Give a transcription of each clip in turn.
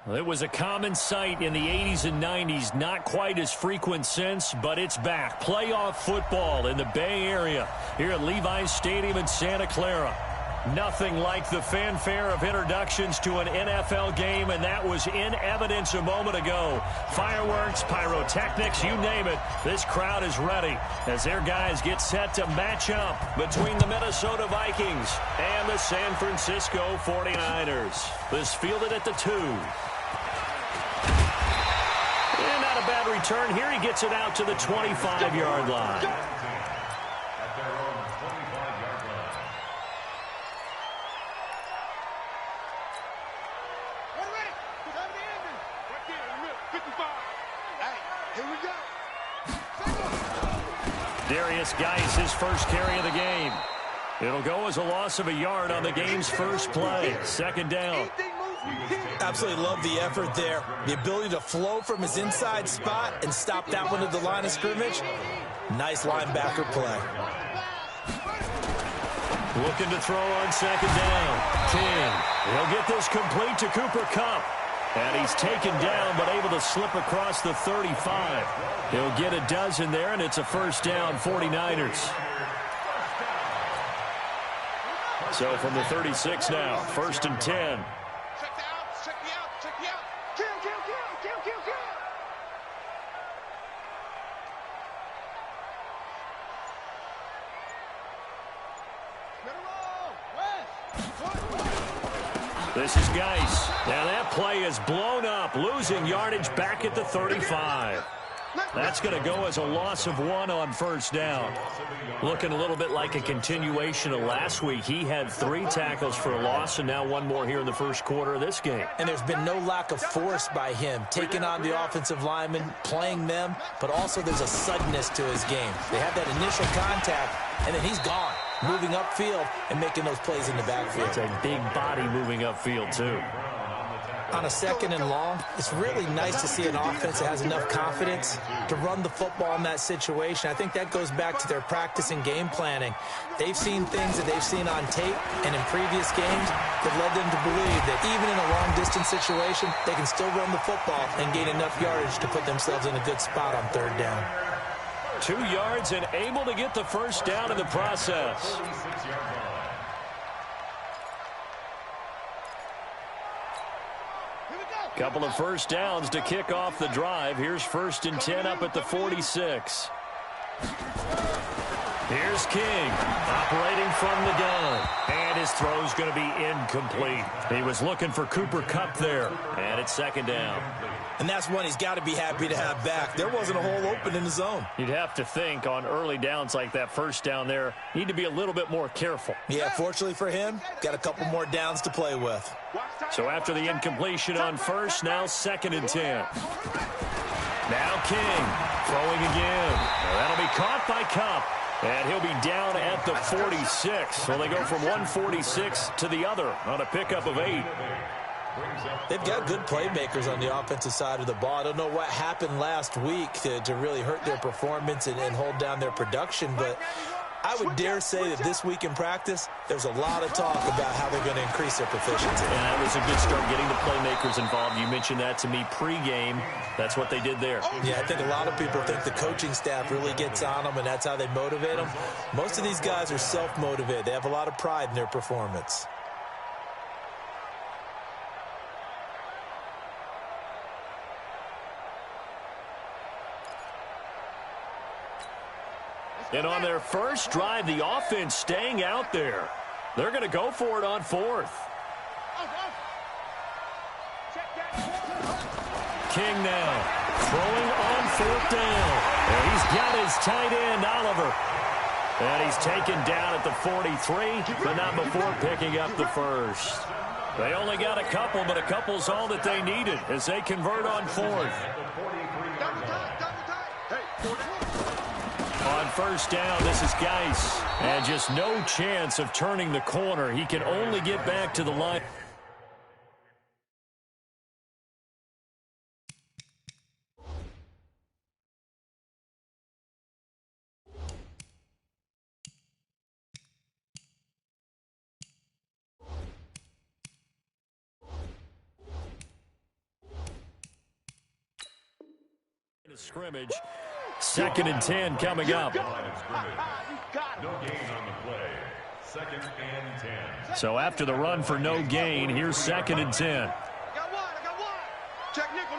It was a common sight in the 80s and 90s, not quite as frequent since, but it's back. Playoff football in the Bay Area here at Levi's Stadium in Santa Clara. Nothing like the fanfare of introductions to an NFL game, and that was in evidence a moment ago. Fireworks, pyrotechnics, you name it. This crowd is ready as their guys get set to match up between the Minnesota Vikings and the San Francisco 49ers. This fielded at the 2. And not a bad return. Here he gets it out to the 25-yard line. Darius Geis, his first carry of the game. It'll go as a loss of a yard on the game's first play. Second down. Absolutely love the effort there. The ability to flow from his inside spot and stop that one at the line of scrimmage. Nice linebacker play. Looking to throw on second down. King. He'll get this complete to Cooper Kupp. And he's taken down, but able to slip across the 35. He'll get a dozen there, and it's a first down, 49ers. So from the 36 now, first and 10. This is Geis. Now that play is blown up, losing yardage back at the 35. That's going to go as a loss of 1 on first down. Looking a little bit like a continuation of last week. He had 3 tackles for a loss, and now 1 more here in the first quarter of this game. And there's been no lack of force by him, taking on the offensive linemen, playing them, but also there's a suddenness to his game. They have that initial contact, and then he's gone, moving upfield and making those plays in the backfield. It's a big body moving upfield, too. On a second and long, it's really nice to see an offense that has enough confidence to run the football in that situation. I think that goes back to their practice and game planning. They've seen things that they've seen on tape and in previous games that led them to believe that even in a long-distance situation, they can still run the football and gain enough yardage to put themselves in a good spot on third down. 2 yards and able to get the first down in the process. Couple of first downs to kick off the drive. Here's first and 10 up at the 46. Here's King, operating from the gun. And his throw's going to be incomplete. He was looking for Cooper Kupp there. And it's second down. And that's one he's got to be happy to have back. There wasn't a hole open in the zone. You'd have to think on early downs like that first down there, need to be a little bit more careful. Yeah, fortunately for him, got a couple more downs to play with. So after the incompletion on first, now second and 10. Now King throwing again. Now that'll be caught by Kupp. And he'll be down at the 46. So they go from 146 to the other on a pickup of 8. They've got good playmakers on the offensive side of the ball. I don't know what happened last week to really hurt their performance and hold down their production, but I would dare say that this week in practice, there's a lot of talk about how they're going to increase their proficiency. And that was a good start, getting the playmakers involved. You mentioned that to me pregame. That's what they did there. Yeah, I think a lot of people think the coaching staff really gets on them, and that's how they motivate them. Most of these guys are self-motivated. They have a lot of pride in their performance. And on their first drive, the offense staying out there. They're going to go for it on fourth. King now throwing on fourth down. And he's got his tight end, Oliver. And he's taken down at the 43, but not before picking up the first. They only got a couple, but a couple's all that they needed as they convert on fourth. On first down, this is Geis. And just no chance of turning the corner. He can only get back to the line. the scrimmage. 2nd and 10 coming up. No gain on the play. 2nd and 10. So after the run for no gain, here's 2nd and 10. I got one. Check nickel.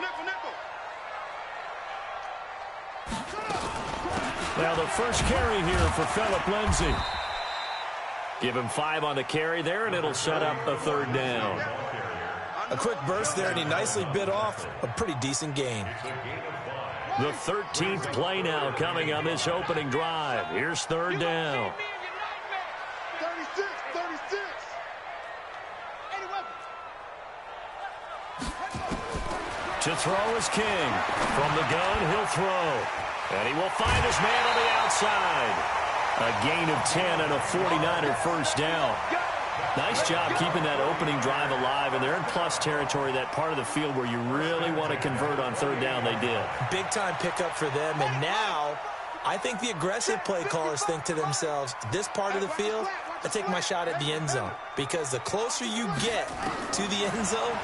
Now the first carry here for Philip Lindsay. Give him 5 on the carry there, and it'll set up a 3rd down. A quick burst there, and he nicely bit off a pretty decent gain. The 13th play now coming on this opening drive. Here's 3rd down. 36. To throw is King. From the gun, he'll throw. And he will find his man on the outside. A gain of 10 and a 49er first down. Nice job keeping that opening drive alive, and they're in plus territory, that part of the field where you really want to convert on 3rd down. They did. Big-time pickup for them, and now I think the aggressive play callers think to themselves, this part of the field, I take my shot at the end zone, because the closer you get to the end zone,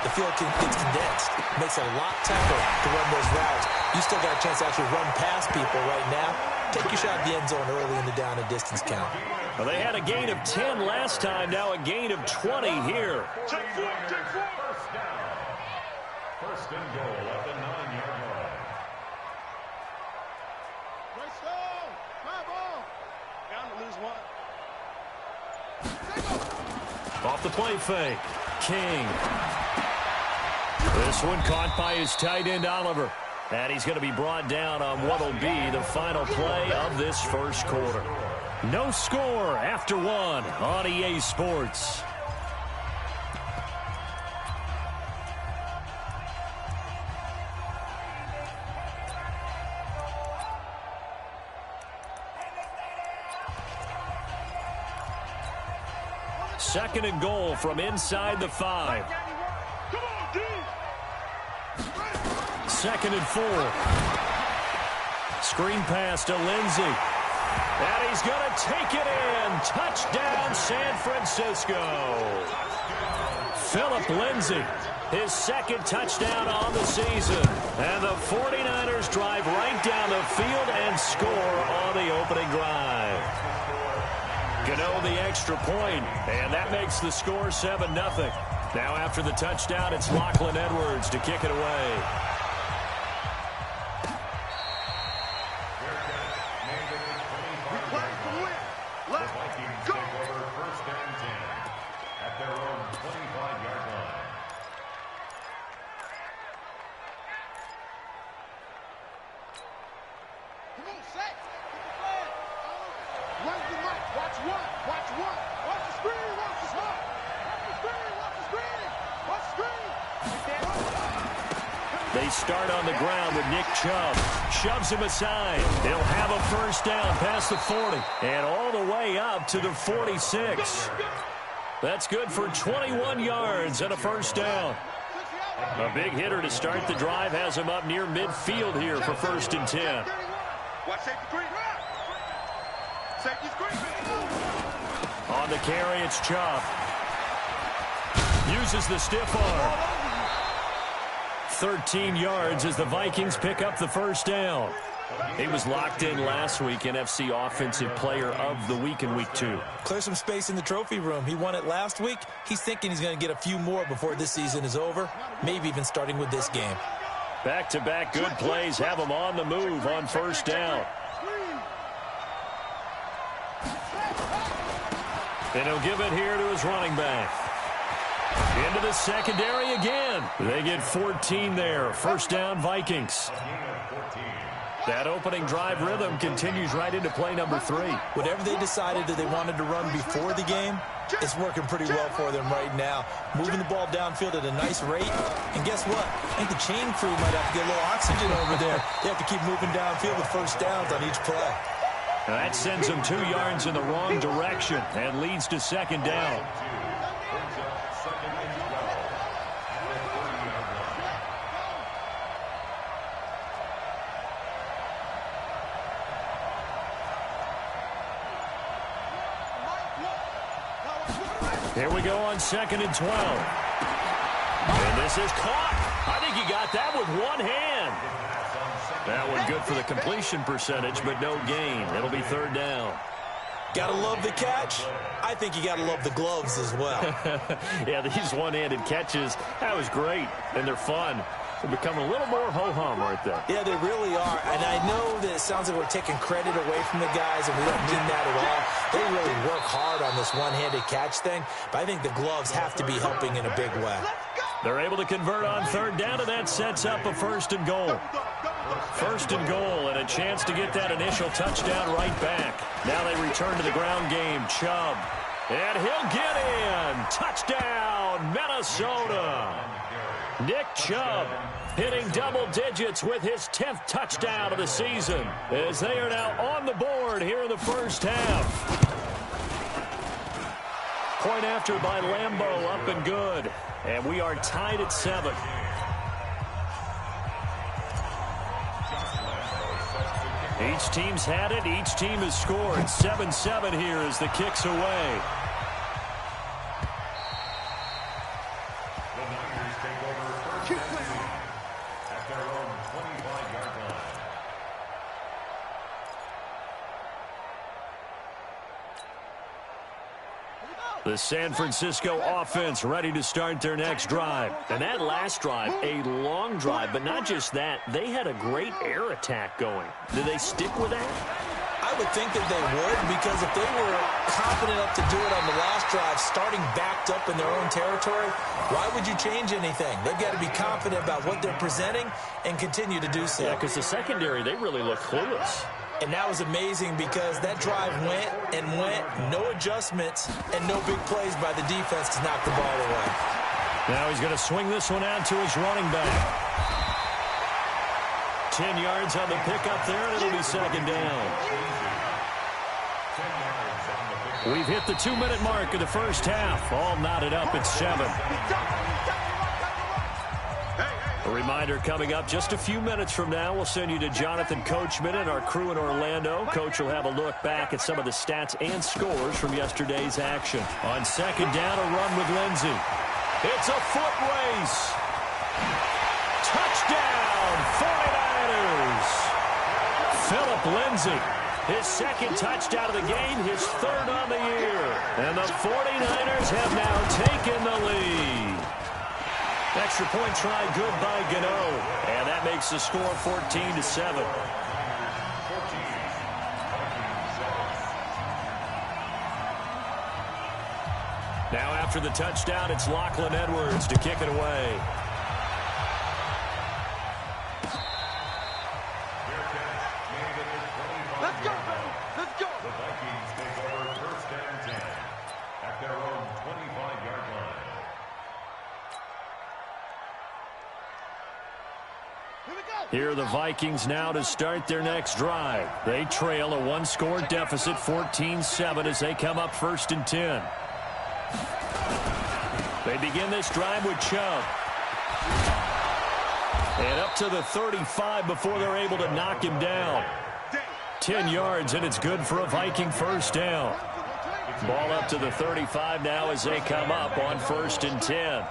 the field gets condensed. It makes it a lot tougher to run those routes. You still got a chance to actually run past people right now. Take your shot at the end zone early in the down and distance count. Well, they had a gain of 10 last time, now a gain of 20 here. Take 4. First down. 1st and goal at the 9-yard line. Great stone. My ball. Bound to lose one. Off the play fake. King. This one caught by his tight end, Oliver. And he's going to be brought down on what will be the final play of this first quarter. No score after 1 on EA Sports. Second and goal from inside the 5. 2nd and 4. Screen pass to Lindsay. And he's going to take it in. Touchdown, San Francisco. Philip Lindsay, his 2nd touchdown on the season. And the 49ers drive right down the field and score on the opening drive. Gano the extra point, and that makes the score 7-0. Now after the touchdown, it's Lachlan Edwards to kick it away. They start on the ground with Nick Chubb. Shoves him aside. He'll have a first down past the 40 and all the way up to the 46. That's good for 21 yards and a first down. A big hitter to start the drive has him up near midfield here for 1st and 10. On the carry, it's Chubb. Uses the stiff arm. 13 yards as the Vikings pick up the first down. He was locked in last week, NFC Offensive Player of the Week in Week 2. Clear some space in the trophy room. He won it last week. He's thinking he's going to get a few more before this season is over, maybe even starting with this game. Back-to-back good plays have him on the move on first down. And he'll give it here to his running back. Into the secondary again. They get 14 there. First down, Vikings. That opening drive rhythm continues right into play number 3. Whatever they decided that they wanted to run before the game, it's working pretty well for them right now. Moving the ball downfield at a nice rate. And guess what? I think the chain crew might have to get a little oxygen over there. They have to keep moving downfield with first downs on each play. Now that sends them 2 yards in the wrong direction and leads to second down. Here we go on 2nd and 12. And this is caught. I think he got that with one hand. That one good for the completion percentage, but no gain. It'll be third down. Gotta love the catch. I think you gotta love the gloves as well. Yeah, these one-handed catches, that was great, and they're fun. They're becoming a little more ho-hum right there. Yeah, they really are. And I know that it sounds like we're taking credit away from the guys, and we don't mean that at all. They really work hard on this one-handed catch thing, but I think the gloves have to be helping in a big way. They're able to convert on third down, and that sets up a first and goal. First and goal, and a chance to get that initial touchdown right back. Now they return to the ground game. Chubb, and he'll get in. Touchdown, Minnesota. Nick Chubb hitting double digits with his 10th touchdown of the season, as they are now on the board here in the first half. Point after by Lambeau, up and good. And we are tied at 7. Each team's had it. Each team has scored. 7-7 here as the kick's away. The Niners take over first and 10 at their own 25-yard line. The San Francisco offense ready to start their next drive. And that last drive, a long drive, but not just that. They had a great air attack going. Do they stick with that? I would think that they would, because if they were confident enough to do it on the last drive, starting backed up in their own territory, why would you change anything? They've got to be confident about what they're presenting and continue to do so. Yeah, because the secondary, they really look clueless. And that was amazing because that drive went and went, no adjustments, and no big plays by the defense to knock the ball away. Now he's going to swing this one out to his running back. 10 yards on the pickup there, and it'll be second down. We've hit the 2-minute mark of the first half. All knotted up at 7. A reminder coming up just a few minutes from now. We'll send you to Jonathan Coachman and our crew in Orlando. Coach will have a look back at some of the stats and scores from yesterday's action. On second down, a run with Lindsey. It's a foot race. Touchdown, 49ers. Philip Lindsey, his second touchdown of the game, his third on the year. And the 49ers have now taken the lead. Extra point try good by Gano. And that makes the score 14-7. Now after the touchdown, it's Lachlan Edwards to kick it away. Let's go, let's go. The Vikings take over first and 10 at their own 25-yard line. Here are the Vikings now to start their next drive. They trail a one-score deficit, 14-7, as they come up first and 10. They begin this drive with Chubb. And up to the 35 before they're able to knock him down. 10 yards, and it's good for a Viking first down. Ball up to the 35 now as they come up on first and 10.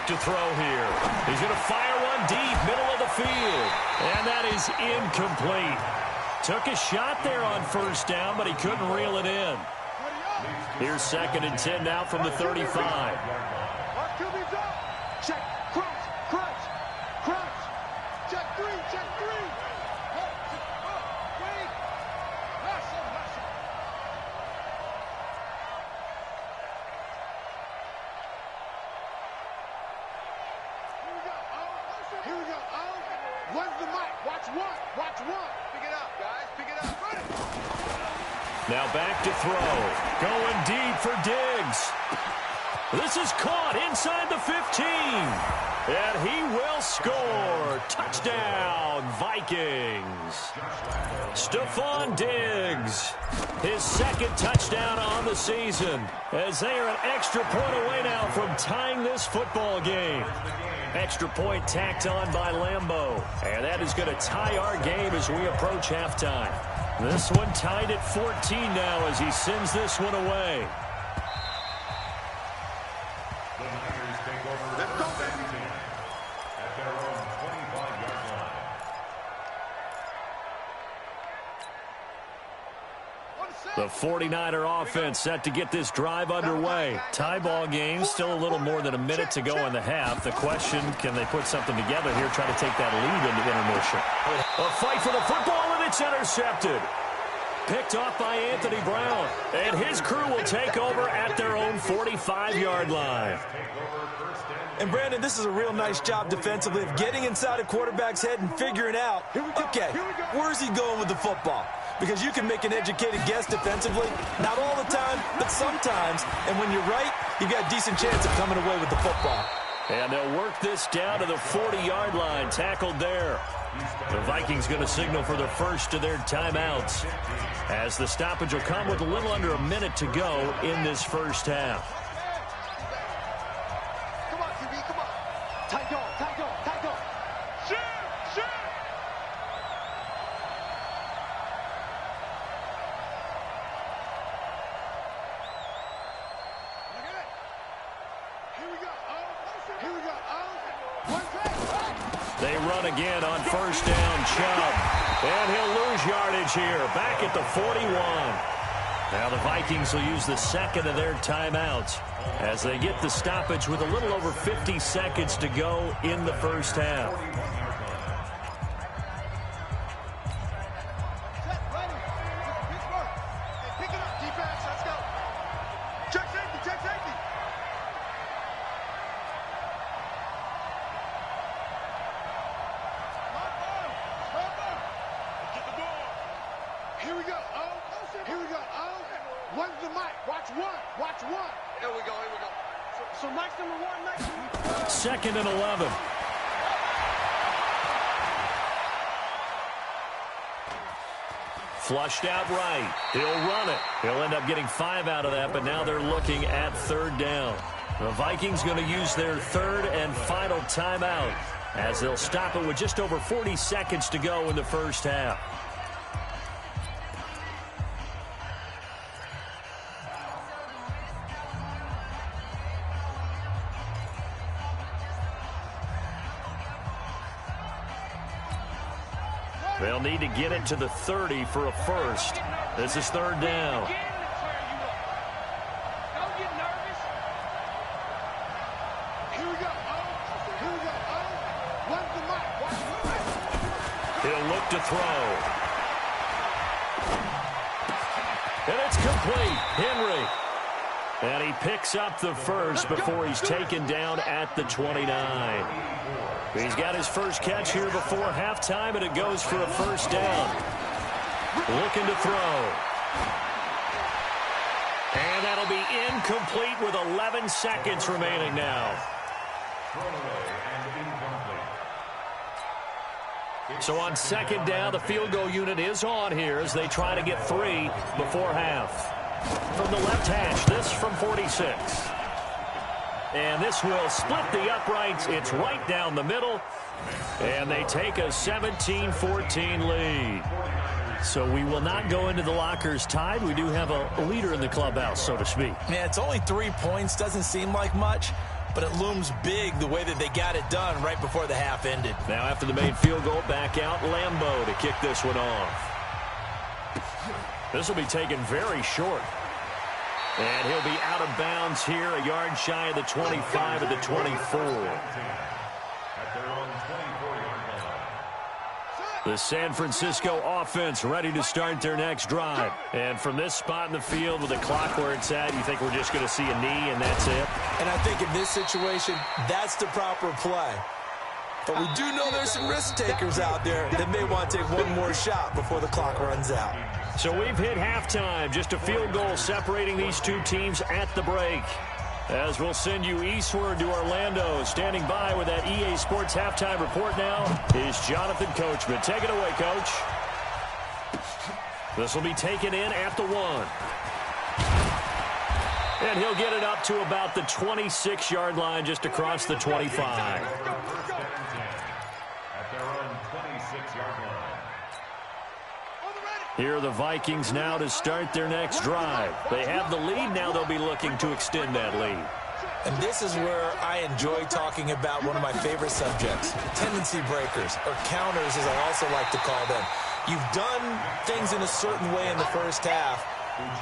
To throw here. He's going to fire one deep, middle of the field. And that is incomplete. Took a shot there on first down, but he couldn't reel it in. Here's second and 10 now from the 35. Check, crunch, crunch, crunch. Check three, check three. Wait. Hustle, hustle. Here we go. Oh, where's the mic? Watch one. Watch one. Pick it up, guys. Pick it up. Run it. Now back to throw. Going deep for Diggs. This is caught inside the 15. And he will score. Touchdown, Vikings. Stephon Diggs. His second touchdown on the season. As they are an extra point away now from tying this football game. Extra point tacked on by Lambeau. And that is going to tie our game as we approach halftime. This one tied at 14 now as he sends this one away. The Niners take over first and 10 at their own 25-yard line. The 49er offense set to get this drive underway. Tie ball game, still a little more than a minute to go in the half. The question, can they put something together here, try to take that lead into intermission? A fight for the football, and it's intercepted. Picked off by Anthony Brown. And his crew will take over at their own 45-yard line. And, Brandon, this is a real nice job defensively of getting inside a quarterback's head and figuring out, okay, where's he going with the football? Because you can make an educated guess defensively, not all the time, but sometimes. And when you're right, you've got a decent chance of coming away with the football. And they'll work this down to the 40-yard line, tackled there. The Vikings going to signal for the first of their timeouts, as the stoppage will come with a little under a minute to go in this first half. Come on, QB, come on. Tight dog, tight dog, tight dog. Shoot, shoot. Look at it. Here we go. Here we go. One play. They run again on first down, Chubb. And he'll lose yardage here, back at the 41. Now the Vikings will use the second of their timeouts as they get the stoppage with a little over 50 seconds to go in the first half. Set, ready. Pittsburgh. Hey, pick it up, defense. Let's go. Check safety, check safety. Here we go. Here we go. One's the mic. Watch one. Watch one. Here we go. Here we go. So Mike's number one. Mike's Second and 11. Flushed out right. He'll run it. He'll end up getting 5 out of that, but now they're looking at third down. The Vikings going to use their third and final timeout as they'll stop it with just over 40 seconds to go in the first half. They'll need to get it to the 30 for a first. This is third down. He'll look to throw. And it's complete. Henry. And he picks up the first before he's taken down at the 29. He's got his first catch here before halftime, and it goes for a first down. Looking to throw. And that'll be incomplete with 11 seconds remaining now. So on second down, the field goal unit is on here as they try to get 3 before half. From the left hash, this from 46. And this will split the uprights. It's right down the middle. And they take a 17-14 lead. So we will not go into the lockers tied. We do have a leader in the clubhouse, so to speak. Man, it's only 3 points. Doesn't seem like much, but it looms big the way that they got it done right before the half ended. Now after the made field goal, back out Lambeau to kick this one off. This will be taken very short. And he'll be out of bounds here, a yard shy of the 25 at the 24. The San Francisco offense ready to start their next drive. And from this spot in the field with the clock where it's at, you think we're just going to see a knee and that's it? And I think in this situation, that's the proper play. But we do know there's some risk takers out there that may want to take one more shot before the clock runs out. So we've hit halftime. Just a field goal separating these two teams at the break. As we'll send you eastward to Orlando. Standing by with that EA Sports halftime report now is Jonathan Coachman. Take it away, Coach. This will be taken in at the 1. And he'll get it up to about the 26-yard line just across the 25. At their own 26-yard line. Here are the Vikings now to start their next drive. They have the lead. Now they'll be looking to extend that lead. And this is where I enjoy talking about one of my favorite subjects, tendency breakers, or counters as I also like to call them. You've done things in a certain way in the first half,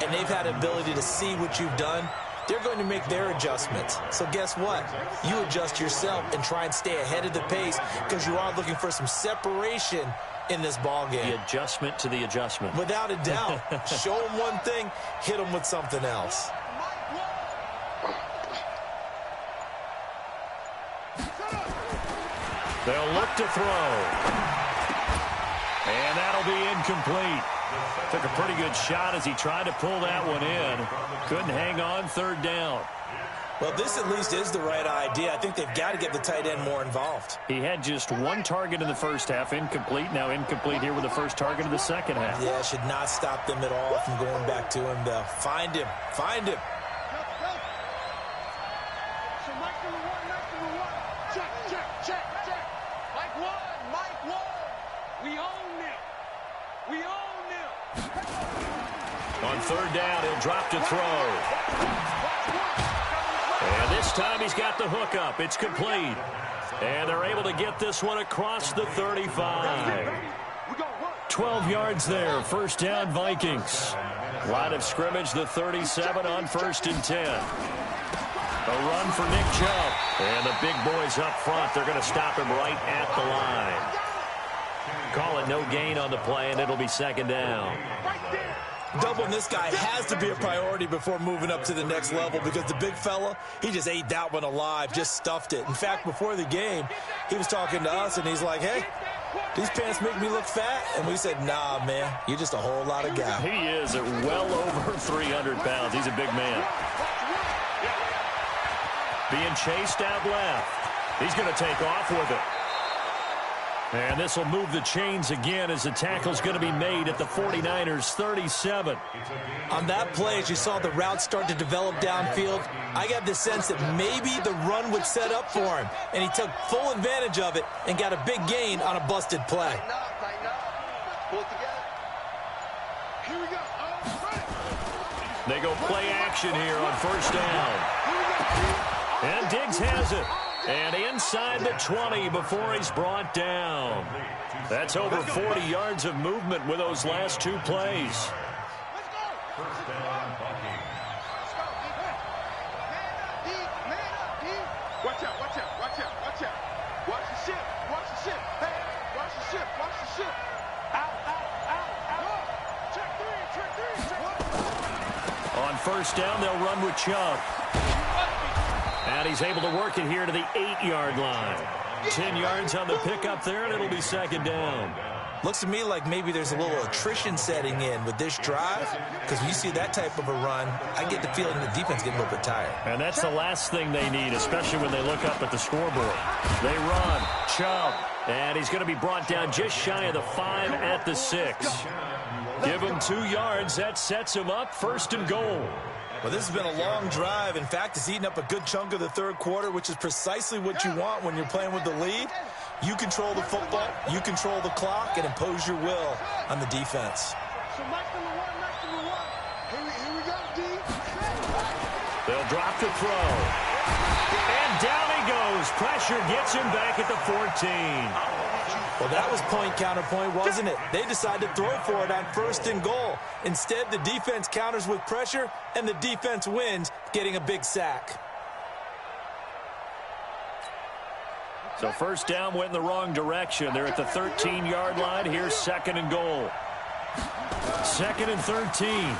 and they've had the ability to see what you've done. They're going to make their adjustments. So guess what? You adjust yourself and try and stay ahead of the pace because you are looking for some separation in this ball game. The adjustment to the adjustment. Without a doubt. Show them one thing, hit them with something else. They'll look to throw. And that'll be incomplete. Took a pretty good shot as he tried to pull that one in. Couldn't hang on, third down. Well, this at least is the right idea. I think they've got to get the tight end more involved. He had just one target in the first half, incomplete. Now incomplete here with the first target of the second half. Yeah, should not stop them at all from going back to him, though. Find him. Find him. So Mike number one. Check. Mike one. We own them. On third down, he'll drop to throw. And this time he's got the hook up. It's complete. And they're able to get this one across the 35. 12 yards there. First down, Vikings. Line of scrimmage, the 37 on 1st and 10. A run for Nick Chubb. And the big boys up front, they're going to stop him right at the line. Call it no gain on the play, and it'll be second down. Doubling this guy has to be a priority before moving up to the next level because the big fella, he just ate that one alive, just stuffed it. In fact, before the game, he was talking to us, and he's like, hey, these pants make me look fat. And we said, nah, man, you're just a whole lot of guy. He is at well over 300 pounds. He's a big man. Being chased out left. He's going to take off with it. And this will move the chains again as the tackle's going to be made at the 49ers 37. On that play, as you saw the route start to develop downfield, I got the sense that maybe the run would set up for him. And he took full advantage of it and got a big gain on a busted play. Pull it together. Here we go. They go play action here on first down. And Diggs has it. And inside the 20 before he's brought down. That's over 40 yards of movement with those last two plays. Watch out. Watch the ship. Hey, watch the ship. Out. Check three. On first down, they'll run with Chubb. And he's able to work it here to the 8-yard line. 10 yards on the pickup there, and it'll be second down. Looks to me like maybe there's a little attrition setting in with this drive, because when you see that type of a run, I get the feeling the defense getting a little bit tired. And that's the last thing they need, especially when they look up at the scoreboard. They run, Chubb, and he's going to be brought down just shy of the 5 at the 6. Give him 2 yards. That sets him up, 1st and goal. Well, this has been a long drive. In fact, it's eaten up a good chunk of the third quarter, which is precisely what you want when you're playing with the lead. You control the football, you control the clock, and impose your will on the defense. So Mike number one. Here we go, D. They'll drop to throw. And down he goes. Pressure gets him back at the 14. Well, that was point counterpoint, wasn't it? They decided to throw for it on 1st and goal. Instead, the defense counters with pressure, and the defense wins, getting a big sack. So first down went in the wrong direction. They're at the 13-yard line. Here's 2nd and goal. 2nd and 13.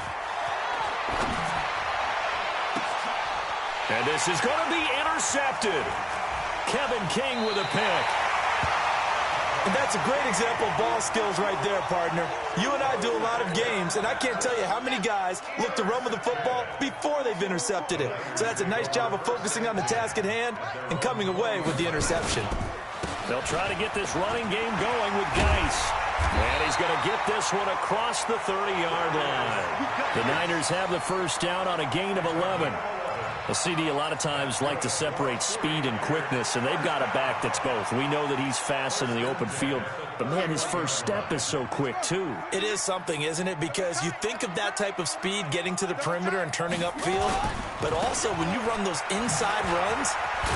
And this is going to be intercepted. Kevin King with a pick. And that's a great example of ball skills right there, partner. You and I do a lot of games, and I can't tell you how many guys look to run with the football before they've intercepted it. So that's a nice job of focusing on the task at hand and coming away with the interception. They'll try to get this running game going with Geis. And he's going to get this one across the 30-yard line. The Niners have the first down on a gain of 11. The CD a lot of times like to separate speed and quickness, and they've got a back that's both. We know that he's fast in the open field, but, man, his first step is so quick, too. It is something, isn't it? Because you think of that type of speed getting to the perimeter and turning upfield, But also, when you run those inside runs,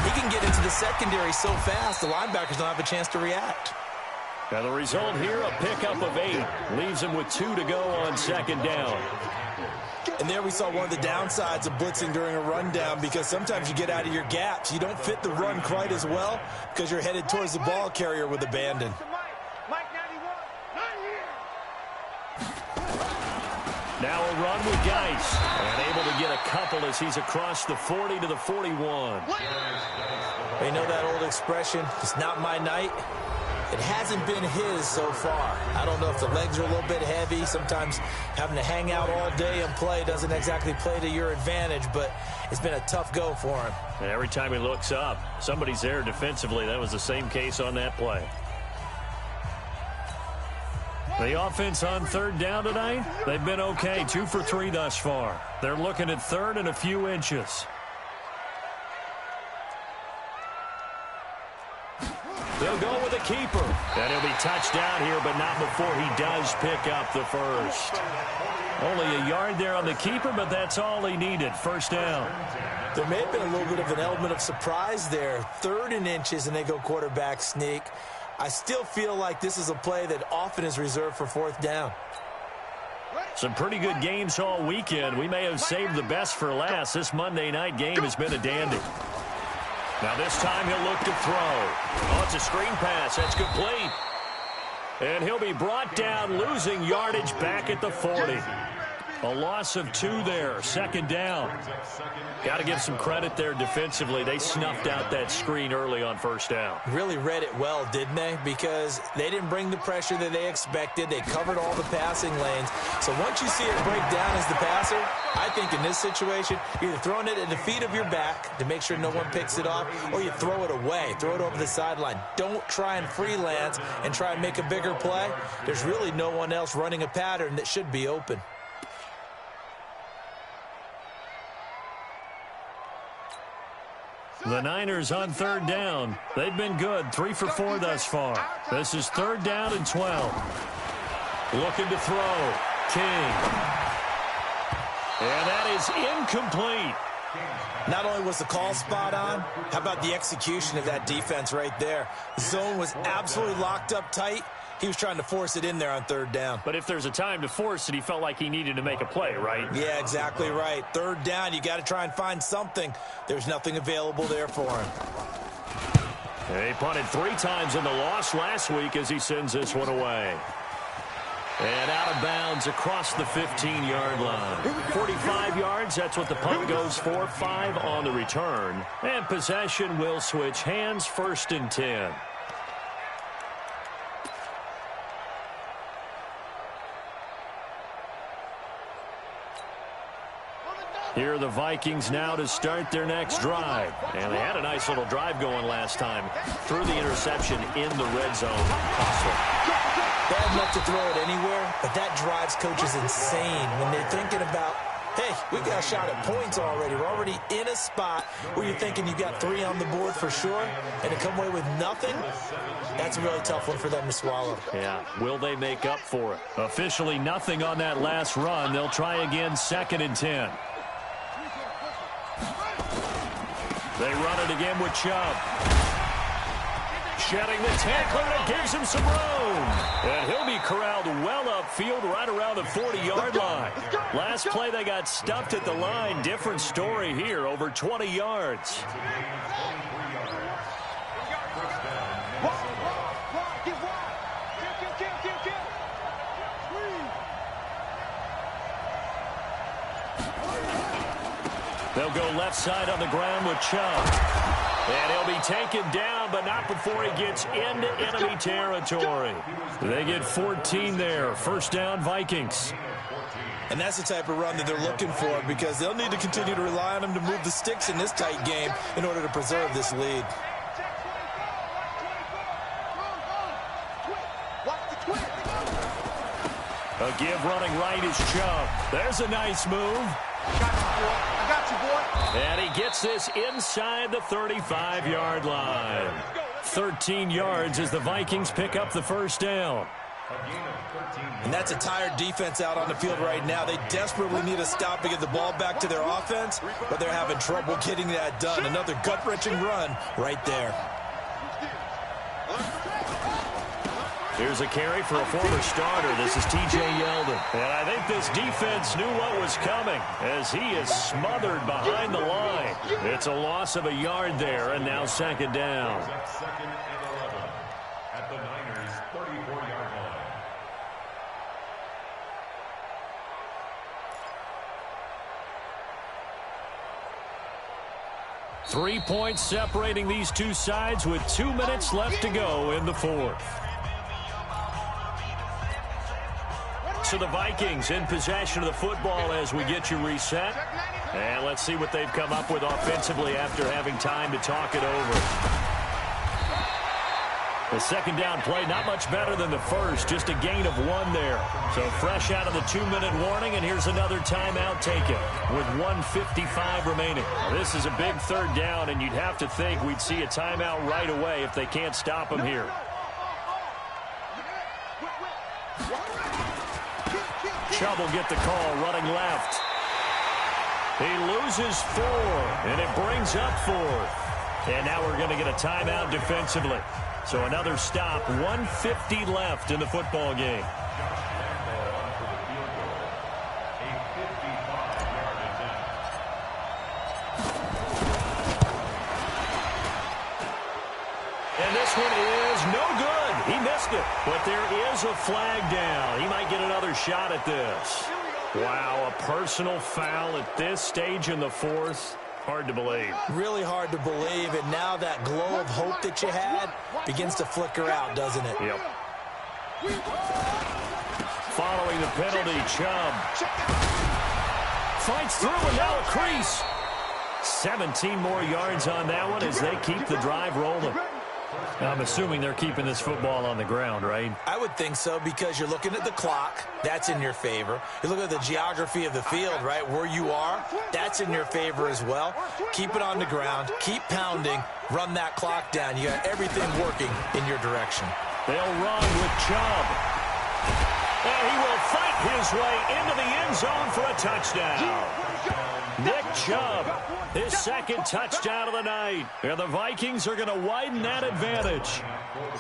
he can get into the secondary so fast, the linebackers don't have a chance to react. Now the result here, a pickup of 8. Leaves him with 2 to go on second down. And there we saw one of the downsides of blitzing during a rundown, because sometimes you get out of your gaps. You don't fit the run quite as well because you're headed towards the ball carrier with abandon. Now a run with Geis, and able to get a couple as he's across the 40 to the 41. You know that old expression, it's not my night? It hasn't been his so far. I don't know if the legs are a little bit heavy. Sometimes having to hang out all day and play doesn't exactly play to your advantage, but it's been a tough go for him. And every time he looks up, somebody's there defensively. That was the same case on that play. The offense on third down tonight, they've been okay, 2 for 3 thus far. They're looking at third and a few inches. They'll go with a keeper. And he'll be touched down here, but not before he does pick up the first. Only a yard there on the keeper, but that's all he needed. First down. There may have been a little bit of an element of surprise there. 3rd and inches, and they go quarterback sneak. I still feel like this is a play that often is reserved for 4th down. Some pretty good games all weekend. We may have saved the best for last. This Monday night game has been a dandy. Now this time he'll look to throw. Oh, it's a screen pass. That's complete. And he'll be brought down, losing yardage back at the 40. A loss of 2 there. Second down. Got to give some credit there defensively. They snuffed out that screen early on first down. Really read it well, didn't they? Because they didn't bring the pressure that they expected. They covered all the passing lanes. So once you see it break down as the passer, I think in this situation, you're either throwing it at the feet of your back to make sure no one picks it off, or you throw it away. Throw it over the sideline. Don't try and freelance and try and make a bigger play. There's really no one else running a pattern that should be open. The Niners on third down. They've been good, 3 for 4 thus far. This is 3rd down and 12. Looking to throw. King. And that is incomplete. Not only was the call spot on, how about the execution of that defense right there? The zone was absolutely locked up tight. He was trying to force it in there on 3rd down. But if there's a time to force it, he felt like he needed to make a play, right? Yeah, exactly right. 3rd down, you got to try and find something. There's nothing available there for him. He punted 3 times in the loss last week as he sends this one away. And out of bounds across the 15-yard line. 45 yards, that's what the punt goes for. 5 on the return. And possession will switch hands, 1st and 10. Here are the Vikings now to start their next drive. And they had a nice little drive going last time. Threw the interception in the red zone. Bad enough to throw it anywhere, but that drives coaches insane when they're thinking about, hey, we got a shot at points already. We're already in a spot where you're thinking you've got 3 on the board for sure, and to come away with nothing, that's a really tough one for them to swallow. Yeah, will they make up for it? Officially nothing on that last run. They'll try again, 2nd and 10. They run it again with Chubb. Shedding the tackler, and it gives him some room. And he'll be corralled well upfield right around the 40-yard line. Last play, they got stuffed at the line. Different story here, over 20 yards. They'll go left side on the ground with Chubb. And he'll be taken down, but not before he gets into enemy territory. They get 14 there. 1st down, Vikings. And that's the type of run that they're looking for, because they'll need to continue to rely on him to move the sticks in this tight game in order to preserve this lead. A give running right is Chubb. There's a nice move. I got you, boy. And he gets this inside the 35-yard line. 13 yards as the Vikings pick up the 1st down. And that's a tired defense out on the field right now. They desperately need a stop to get the ball back to their offense, but they're having trouble getting that done. Another gut-wrenching run right there. Here's a carry for a former starter. This is T.J. Yeldon. And I think this defense knew what was coming as he is smothered behind the line. It's a loss of a yard there, and now second down. Second and 11 at the Niners' 34-yard line. Three points separating these two sides with 2 minutes left to go in the fourth. So the Vikings in possession of the football as we get you reset. And let's see what they've come up with offensively after having time to talk it over. The second down play, not much better than the first, just a gain of 1 there. So fresh out of the 2-minute warning, and here's another timeout taken with 1:55 remaining. Now, this is a big third down, and you'd have to think we'd see a timeout right away if they can't stop him here. Chubb will get the call, running left. He loses 4, and it brings up 4th. And now we're going to get a timeout defensively. So another stop, 1:50 left in the football game. And this one is no good. He missed it, but there is a flag down. He might get another shot at this. Wow, a personal foul at this stage in the fourth. Hard to believe. Really hard to believe, and now that glow of hope that you had begins to flicker out, doesn't it? Yep. Following the penalty, Chubb fights through, and now a crease. 17 more yards on that one as they keep the drive rolling. Now, I'm assuming they're keeping this football on the ground, right? I would think so, because you're looking at the clock. That's in your favor. You look at the geography of the field, right, where you are. That's in your favor as well. Keep it on the ground. Keep pounding. Run that clock down. You got everything working in your direction. They'll run with Chubb. And he will fight his way into the end zone for a touchdown. Nick Chubb, his second touchdown of the night. And the Vikings are going to widen that advantage.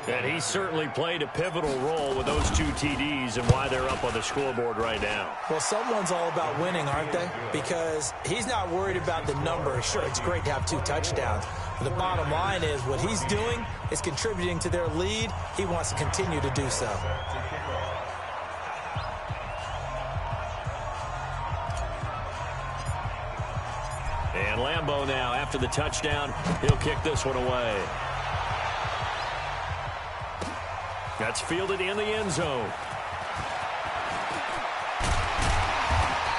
And he certainly played a pivotal role with those 2 TDs and why they're up on the scoreboard right now. Well, someone's all about winning, aren't they? Because he's not worried about the number. Sure, it's great to have 2 touchdowns. But the bottom line is what he's doing is contributing to their lead. He wants to continue to do so. And Lambeau now, after the touchdown, he'll kick this one away. That's fielded in the end zone.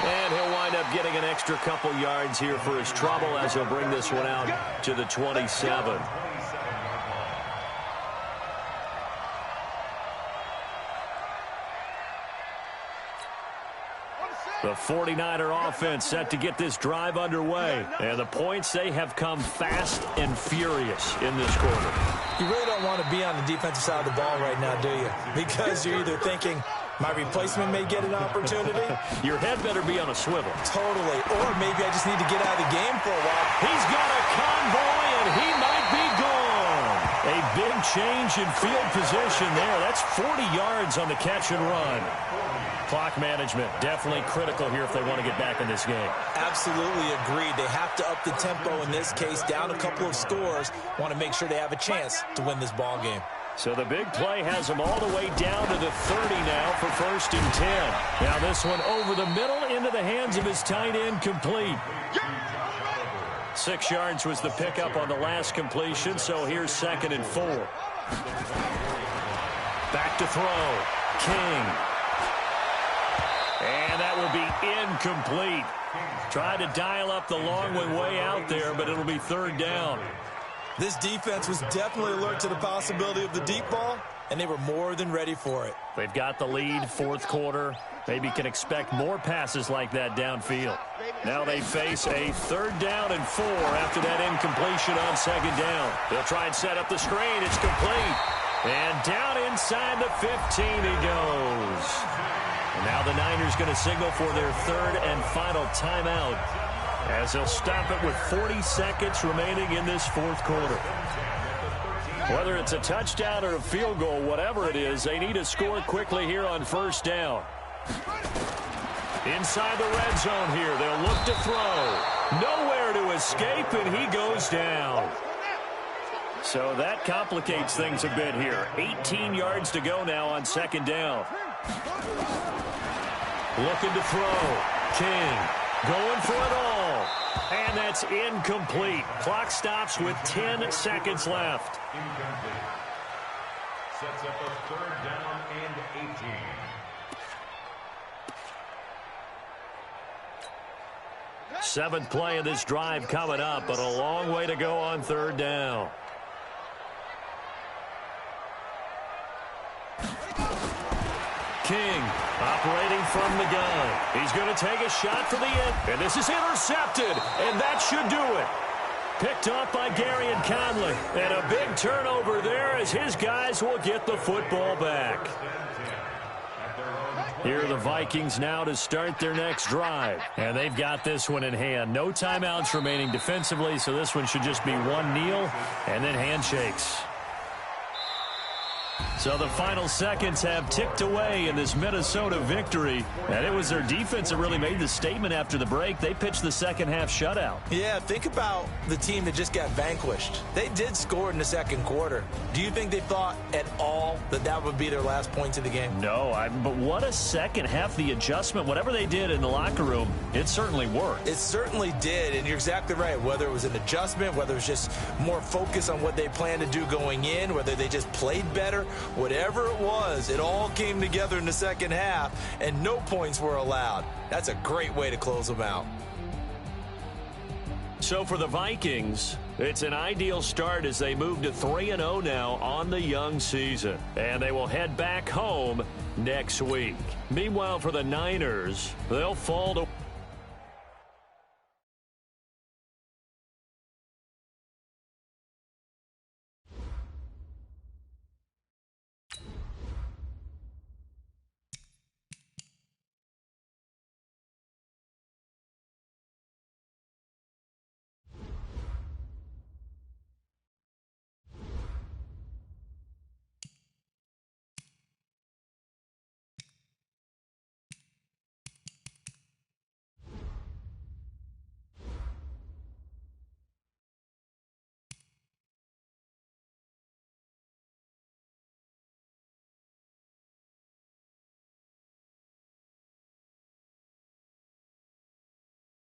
And he'll wind up getting an extra couple yards here for his trouble as he'll bring this one out to the 27. The 49er offense set to get this drive underway. And the points, they have come fast and furious in this quarter. You really don't want to be on the defensive side of the ball right now, do you? Because you're either thinking, my replacement may get an opportunity. Your head better be on a swivel. Totally. Or maybe I just need to get out of the game for a while. He's got a convoy, and he might be gone. A big change in field position there. That's 40 yards on the catch and run. Clock management, definitely critical here if they want to get back in this game. Absolutely agreed. They have to up the tempo in this case, down a couple of scores. Want to make sure they have a chance to win this ball game. So the big play has them all the way down to the 30 now for 1st and 10. Now this one over the middle into the hands of his tight end, complete. 6 yards was the pickup on the last completion, so here's 2nd and 4. Back to throw. King. And that will be incomplete. Tried to dial up the long one way out there, but it'll be 3rd down. This defense was definitely alert to the possibility of the deep ball, and they were more than ready for it. They've got the lead, 4th quarter. Maybe can expect more passes like that downfield. Now they face a 3rd down and 4 after that incompletion on 2nd down. They'll try and set up the screen. It's complete. And down inside the 15 he goes. And now the Niners going to signal for their third and final timeout, as they'll stop it with 40 seconds remaining in this fourth quarter. Whether it's a touchdown or a field goal, whatever it is, they need to score quickly here on first down. Inside the red zone here, they'll look to throw. Nowhere to escape, and he goes down. So that complicates things a bit here. 18 yards to go now on second down. Looking to throw. King going for it all. And that's incomplete. Clock stops with 10 seconds left. Incomplete. Sets up a third down and 18. Seventh play of this drive coming up, but a long way to go on third down. King operating from the gun. He's going to take a shot for the end. And this is intercepted, and that should do it. Picked off by Garyon Conley. And a big turnover there as his guys will get the football back. Here are the Vikings now to start their next drive. And they've got this one in hand. No timeouts remaining defensively, so this one should just be one kneel and then handshakes. So the final seconds have ticked away in this Minnesota victory. And it was their defense that really made the statement after the break. They pitched the second half shutout. Yeah, think about the team that just got vanquished. They did score in the second quarter. Do you think they thought at all that that would be their last points of the game? No, but what a second half. The adjustment, whatever they did in the locker room, it certainly worked. It certainly did, and you're exactly right. Whether it was an adjustment, whether it was just more focus on what they planned to do going in, whether they just played better, whatever it was, it all came together in the second half, and no points were allowed. That's a great way to close them out. So for the Vikings, it's an ideal start as they move to 3-0 now on the young season. And they will head back home next week. Meanwhile, for the Niners, they'll fall to